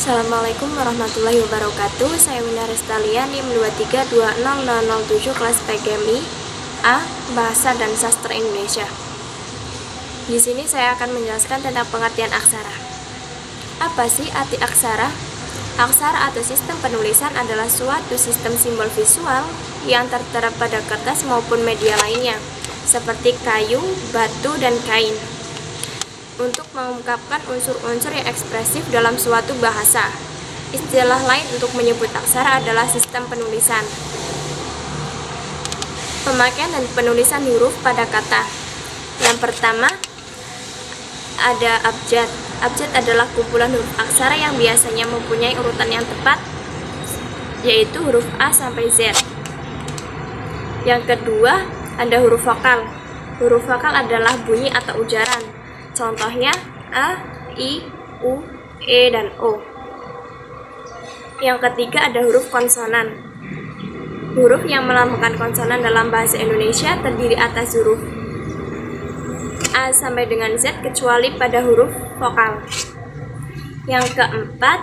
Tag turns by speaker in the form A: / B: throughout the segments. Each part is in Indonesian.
A: Assalamualaikum warahmatullahi wabarakatuh. Saya Wina Restalia, NIM 2320007 kelas PGMI A, Bahasa dan Sastra Indonesia. Di sini saya akan menjelaskan tentang pengertian aksara. Apa sih arti aksara? Aksara atau sistem penulisan adalah suatu sistem simbol visual yang tertera pada kertas maupun media lainnya, seperti kayu, batu, dan kain, untuk mengungkapkan unsur-unsur yang ekspresif dalam suatu bahasa. Istilah lain untuk menyebut aksara adalah sistem penulisan. Pemakaian dan penulisan huruf pada kata. Yang pertama, ada abjad. Abjad adalah kumpulan huruf aksara yang biasanya mempunyai urutan yang tepat, yaitu huruf A sampai Z. Yang kedua, ada huruf vokal. Huruf vokal adalah bunyi atau ujaran. Contohnya A, I, U, E, dan O. Yang ketiga ada huruf konsonan. Huruf yang melambangkan konsonan dalam bahasa Indonesia terdiri atas huruf A sampai dengan Z kecuali pada huruf vokal. Yang keempat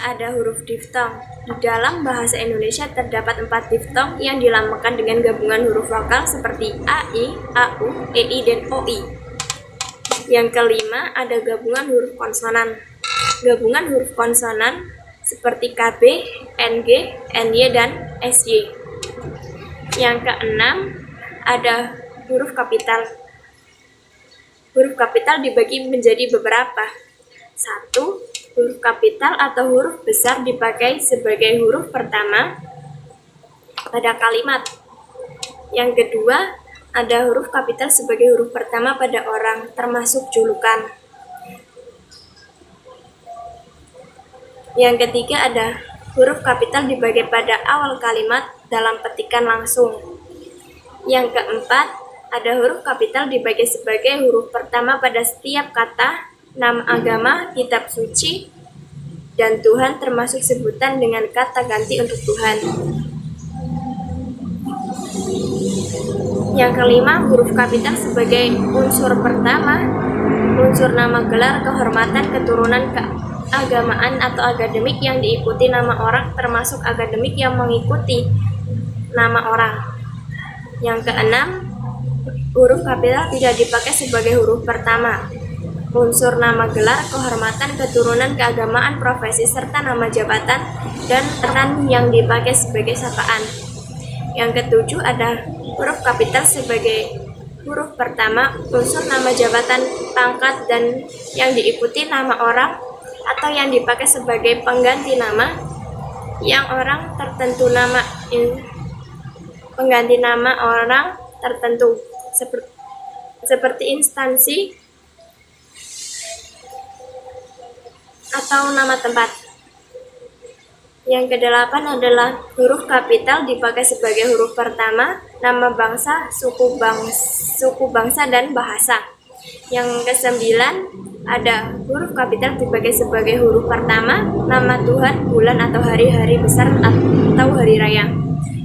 A: ada huruf diftong. Di dalam bahasa Indonesia terdapat 4 diftong yang dilambangkan dengan gabungan huruf vokal seperti A, I, A, U, E, I, dan O, I. Yang kelima ada gabungan huruf konsonan. Gabungan huruf konsonan seperti KB, NG, NY, dan SY. Yang keenam ada huruf kapital. Huruf kapital dibagi menjadi beberapa. 1. Huruf kapital atau huruf besar dipakai sebagai huruf pertama pada kalimat. Yang kedua, ada huruf kapital sebagai huruf pertama pada orang, termasuk julukan. Yang ketiga ada huruf kapital dibagi pada awal kalimat dalam petikan langsung. Yang keempat, ada huruf kapital dibagi sebagai huruf pertama pada setiap kata, nama agama, kitab suci, dan Tuhan, termasuk sebutan dengan kata ganti untuk Tuhan. Yang kelima, huruf kapital sebagai unsur pertama, unsur nama gelar, kehormatan, keturunan, keagamaan, atau akademik yang diikuti nama orang, termasuk akademik yang mengikuti nama orang. Yang keenam, huruf kapital tidak dipakai sebagai huruf pertama, unsur nama gelar, kehormatan, keturunan, keagamaan, profesi, serta nama jabatan dan peran yang dipakai sebagai sapaan. Yang ketujuh ada huruf kapital sebagai huruf pertama, unsur nama jabatan, pangkat, dan yang diikuti nama orang atau yang dipakai sebagai pengganti nama yang orang tertentu, pengganti nama orang tertentu seperti instansi atau nama tempat. Yang kedelapan adalah huruf kapital dipakai sebagai huruf pertama, nama bangsa, suku bangsa, dan bahasa. Yang kesembilan ada huruf kapital dipakai sebagai huruf pertama, nama Tuhan, bulan, atau hari-hari besar atau hari raya.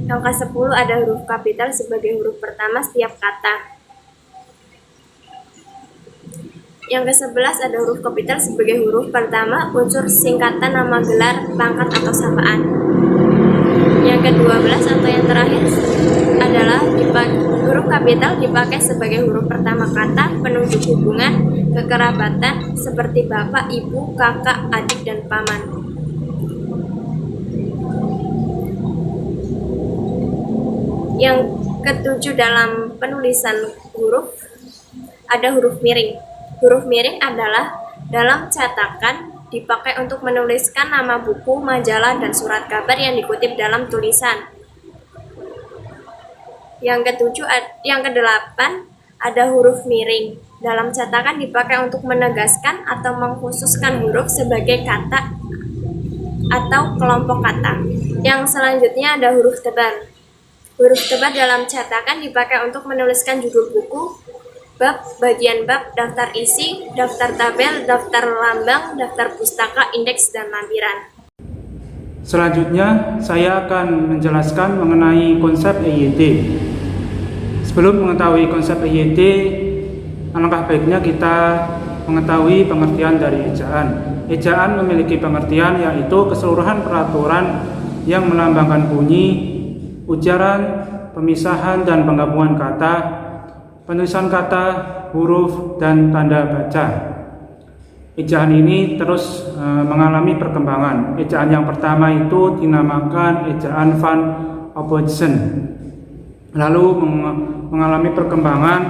A: Yang ke-10 ada huruf kapital sebagai huruf pertama setiap kata. Yang ke-11 ada huruf kapital sebagai huruf pertama, unsur singkatan nama gelar, pangkat, atau sapaan. Yang ke-12 atau yang terakhir adalah huruf kapital dipakai sebagai huruf pertama kata, penunjuk hubungan, kekerabatan, seperti bapak, ibu, kakak, adik, dan paman. Yang ke-7 dalam penulisan huruf ada huruf miring. Huruf miring adalah dalam cetakan dipakai untuk menuliskan nama buku, majalah, dan surat kabar yang dikutip dalam tulisan. Yang ke-8 ada huruf miring. Dalam cetakan dipakai untuk menegaskan atau mengkhususkan huruf sebagai kata atau kelompok kata. Yang selanjutnya ada huruf tebar. Huruf tebar dalam cetakan dipakai untuk menuliskan judul buku, bab, bagian bab, daftar isi, daftar tabel, daftar lambang, daftar pustaka, indeks, dan lampiran.
B: Selanjutnya, saya akan menjelaskan mengenai konsep EYT. Sebelum mengetahui konsep EYT, alangkah baiknya kita mengetahui pengertian dari ejaan. ejaan memiliki pengertian yaitu keseluruhan peraturan yang melambangkan bunyi, ujaran, pemisahan dan penggabungan kata, penulisan kata, huruf, dan tanda baca. Ejaan ini terus mengalami perkembangan. Ejaan yang pertama itu dinamakan ejaan Van Ophuijsen. Lalu mengalami perkembangan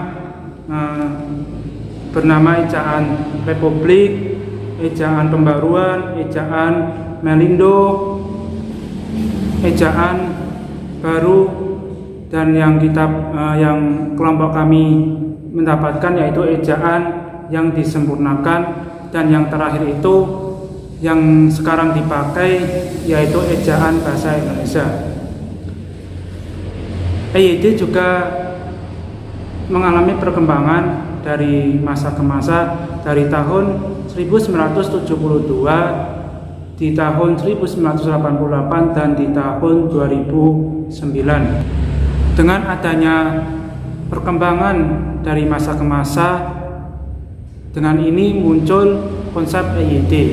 B: bernama ejaan Republik, ejaan Pembaruan, ejaan Melindo, ejaan baru, dan yang kelompok kami mendapatkan yaitu ejaan yang disempurnakan, dan yang terakhir itu yang sekarang dipakai yaitu ejaan bahasa Indonesia. EYD juga mengalami perkembangan dari masa ke masa, dari tahun 1972, di tahun 1988, dan di tahun 2009. Dengan adanya perkembangan dari masa ke masa, dengan ini muncul konsep EYD.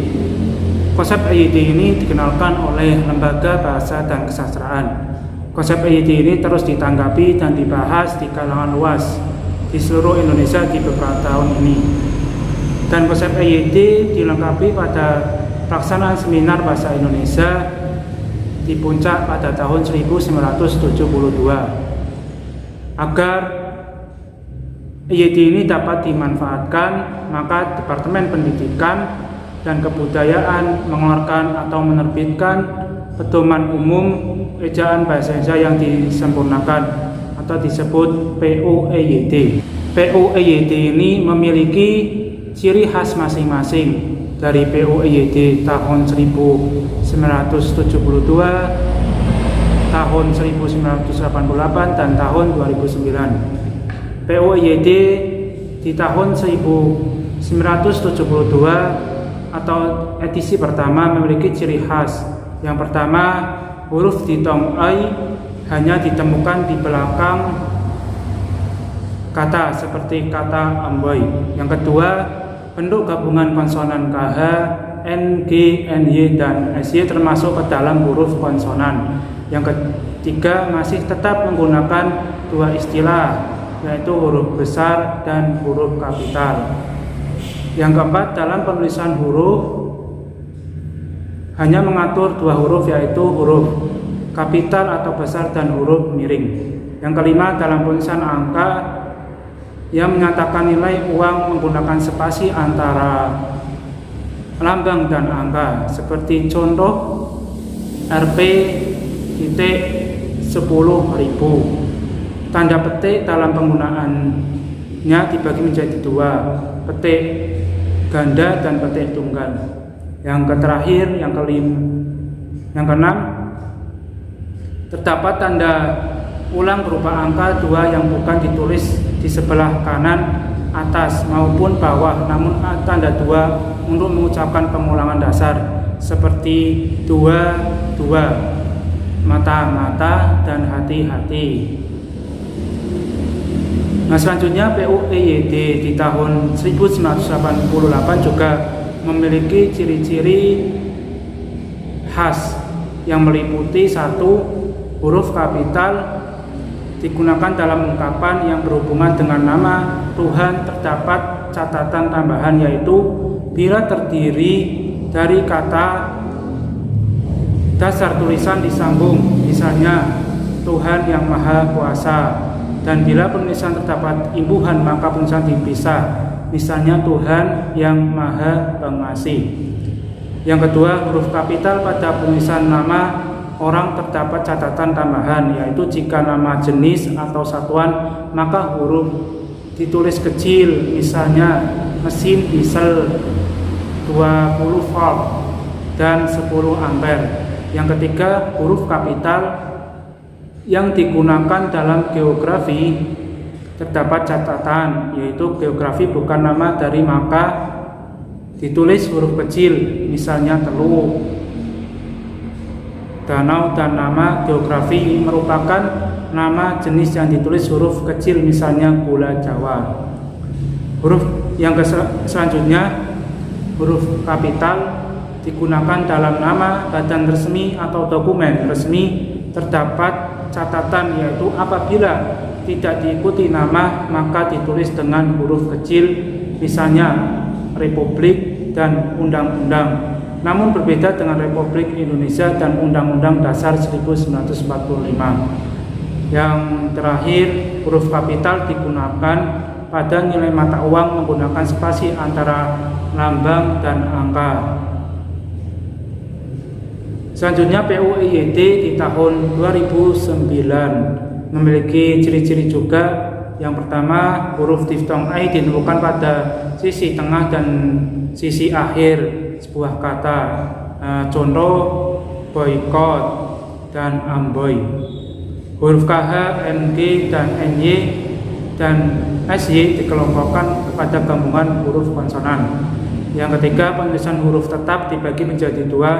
B: Konsep EYD ini dikenalkan oleh Lembaga Bahasa dan Kesastraan. Konsep EYD ini terus ditanggapi dan dibahas di kalangan luas di seluruh Indonesia di beberapa tahun ini. Dan konsep EYD dilengkapi pada pelaksanaan seminar bahasa Indonesia di Puncak pada tahun 1972. Agar EYD ini dapat dimanfaatkan, maka Departemen Pendidikan dan Kebudayaan mengeluarkan atau menerbitkan Pedoman Umum Ejaan Bahasa Indonesia yang disempurnakan atau disebut PO-EYD. PO-EYD ini memiliki ciri khas masing-masing. Dari PO-EYD tahun 1972, tahun 1988, dan tahun 2009. PO-EYD di tahun 1972 atau edisi pertama memiliki ciri khas. Yang pertama, huruf diphthong ei hanya ditemukan di belakang kata seperti kata amboy. Yang kedua, bentuk gabungan konsonan KH, NG, NY, dan SY termasuk ke dalam huruf konsonan. Yang ketiga, masih tetap menggunakan dua istilah, yaitu huruf besar dan huruf kapital. Yang keempat, dalam penulisan huruf hanya mengatur dua huruf, yaitu huruf kapital atau besar dan huruf miring. Yang kelima, dalam penulisan angka yang menyatakan nilai uang menggunakan spasi antara lambang dan angka, seperti contoh Rp.10.000. Tanda petik dalam penggunaannya dibagi menjadi dua, petik ganda dan petik tunggal. Yang terakhir, yang keenam, terdapat tanda ulang berupa angka 2 yang bukan ditulis di sebelah kanan atas maupun bawah, namun tanda 2 untuk mengucapkan pengulangan dasar seperti 2, mata, dan hati. Nah, selanjutnya PO-EYD di tahun 1988 juga memiliki ciri-ciri khas yang meliputi: 1. Huruf kapital digunakan dalam ungkapan yang berhubungan dengan nama Tuhan. Terdapat catatan tambahan, yaitu bila terdiri dari kata dasar tulisan disambung, misalnya Tuhan yang Maha Kuasa. Dan bila penulisan terdapat imbuhan, maka penulisan dipisah, misalnya Tuhan yang Maha Pengasih. Yang kedua, huruf kapital pada penulisan nama orang terdapat catatan tambahan, yaitu jika nama jenis atau satuan, maka huruf ditulis kecil, misalnya mesin diesel 20 volt dan 10 ampere. Yang ketiga, huruf kapital yang digunakan dalam geografi terdapat catatan, yaitu geografi bukan nama dari, maka ditulis huruf kecil, misalnya teluk, danau, dan nama geografi merupakan nama jenis yang ditulis huruf kecil, misalnya gula Jawa. Huruf yang selanjutnya, huruf kapital digunakan dalam nama, badan resmi atau dokumen resmi, terdapat catatan yaitu apabila tidak diikuti nama maka ditulis dengan huruf kecil, misalnya Republik dan Undang-Undang. Namun berbeda dengan Republik Indonesia dan Undang-Undang Dasar 1945. Yang terakhir, huruf kapital digunakan pada nilai mata uang menggunakan spasi antara lambang dan angka. Selanjutnya PUIYD di tahun 2009 memiliki ciri-ciri juga. Yang pertama, huruf diftong I ditemukan pada sisi tengah dan sisi akhir sebuah kata. Contoh boykot dan amboy. Huruf KH, NG, dan NY dan SY dikelompokkan kepada gabungan huruf konsonan. Yang ketiga, penulisan huruf tetap dibagi menjadi dua,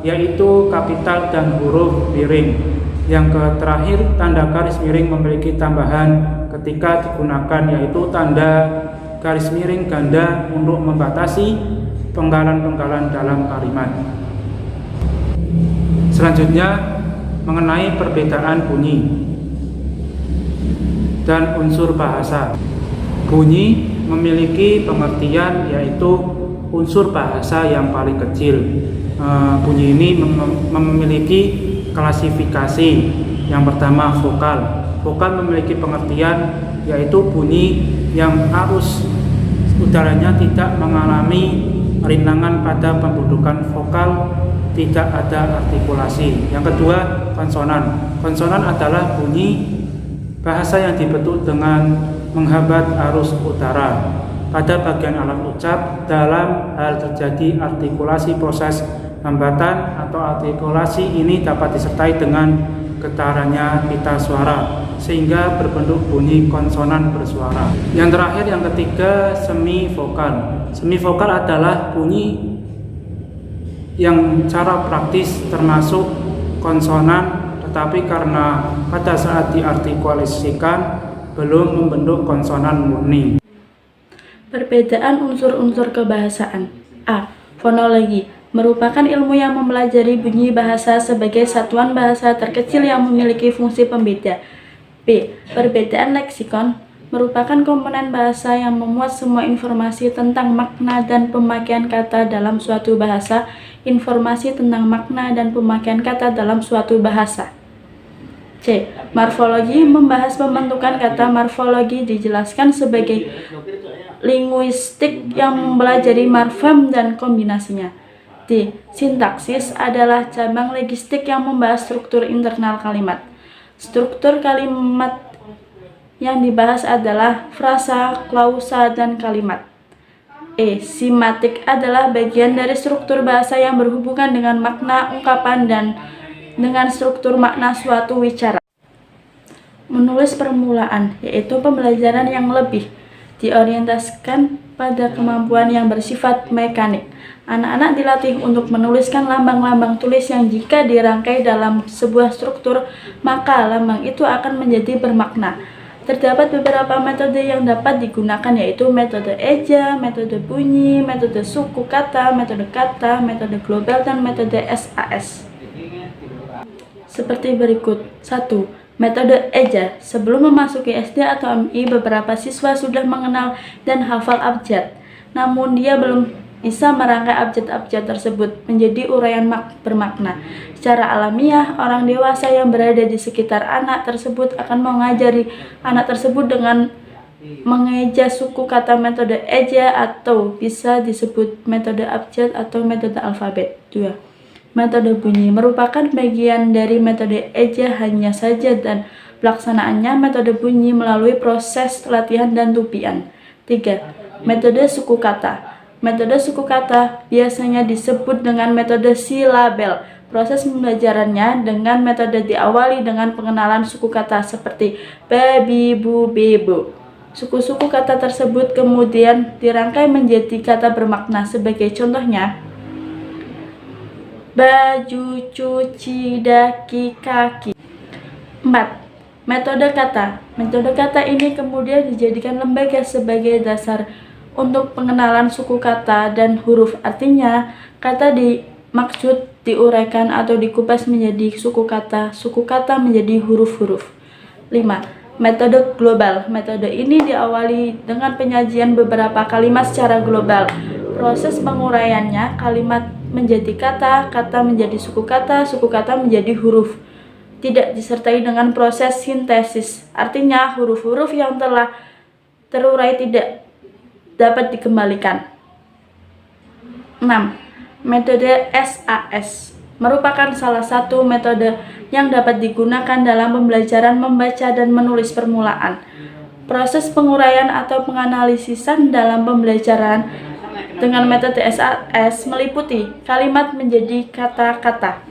B: yaitu kapital dan huruf miring. Yang terakhir, tanda garis miring memiliki tambahan ketika digunakan, yaitu tanda garis miring ganda untuk membatasi penggalan-penggalan dalam kalimat. Selanjutnya, mengenai perbedaan bunyi dan unsur bahasa. Bunyi memiliki pengertian yaitu unsur bahasa yang paling kecil. Bunyi ini memiliki klasifikasi. Yang pertama, vokal. Vokal memiliki pengertian yaitu bunyi yang arus udaranya tidak mengalami rintangan pada pembentukan vokal, tidak ada artikulasi. Yang kedua, konsonan. Konsonan adalah bunyi bahasa yang dibentuk dengan menghambat arus udara pada bagian alat ucap dalam hal terjadi artikulasi. Proses hambatan atau artikulasi ini dapat disertai dengan getarannya pita suara sehingga berbentuk bunyi konsonan bersuara. Yang terakhir, yang ketiga, semi vokal. Semi vokal adalah bunyi yang cara praktis termasuk konsonan, tetapi karena pada saat diartikulasikan belum membentuk konsonan murni.
C: Perbedaan unsur-unsur kebahasaan. A. Fonologi merupakan ilmu yang mempelajari bunyi bahasa sebagai satuan bahasa terkecil yang memiliki fungsi pembeda. B. Perbedaan leksikon merupakan komponen bahasa yang memuat semua informasi tentang makna dan pemakaian kata dalam suatu bahasa. Informasi tentang makna dan pemakaian kata dalam suatu bahasa. C. Morfologi membahas pembentukan kata. Morfologi dijelaskan sebagai linguistik yang mempelajari morfem dan kombinasinya. D. Sintaksis adalah cabang legistik yang membahas struktur internal kalimat. Struktur kalimat yang dibahas adalah frasa, klausa, dan kalimat. E. Simatik adalah bagian dari struktur bahasa yang berhubungan dengan makna ungkapan dan dengan struktur makna suatu wicara. Menulis permulaan, yaitu pembelajaran yang lebih diorientasikan pada kemampuan yang bersifat mekanik. Anak-anak dilatih untuk menuliskan lambang-lambang tulis yang jika dirangkai dalam sebuah struktur, maka lambang itu akan menjadi bermakna. Terdapat beberapa metode yang dapat digunakan, yaitu metode eja, metode bunyi, metode suku kata, metode global, dan metode SAS. Seperti berikut. 1. Metode eja. Sebelum memasuki SD atau MI, beberapa siswa sudah mengenal dan hafal abjad. Namun dia belum bisa merangkai abjad-abjad tersebut menjadi uraian bermakna. Secara alamiah, orang dewasa yang berada di sekitar anak tersebut akan mengajari anak tersebut dengan mengeja suku kata metode eja atau bisa disebut metode abjad atau metode alfabet. 2. Metode bunyi merupakan bagian dari metode eja hanya saja dan pelaksanaannya metode bunyi melalui proses latihan dan tupian. 3. Metode suku kata. Metode suku kata biasanya disebut dengan metode silabel. Proses pembelajarannya dengan metode diawali dengan pengenalan suku kata seperti babi, bu, bebo. Suku-suku kata tersebut kemudian dirangkai menjadi kata bermakna. Sebagai contohnya, baju, cuci, daki, kaki. 4. Metode kata. Metode kata ini kemudian dijadikan lembaga sebagai dasar untuk pengenalan suku kata dan huruf. Artinya, kata maksud diuraikan atau dikupas menjadi suku kata menjadi huruf-huruf. 5. Metode global. Metode ini diawali dengan penyajian beberapa kalimat secara global. Proses penguraiannya, kalimat menjadi kata, kata menjadi suku kata menjadi huruf. Tidak disertai dengan proses sintesis. Artinya, huruf-huruf yang telah terurai tidak dapat dikembalikan. 6. Metode SAS merupakan salah satu metode yang dapat digunakan dalam pembelajaran membaca dan menulis permulaan. Proses penguraian atau penganalisisan dalam pembelajaran dengan metode SAS meliputi kalimat menjadi kata-kata,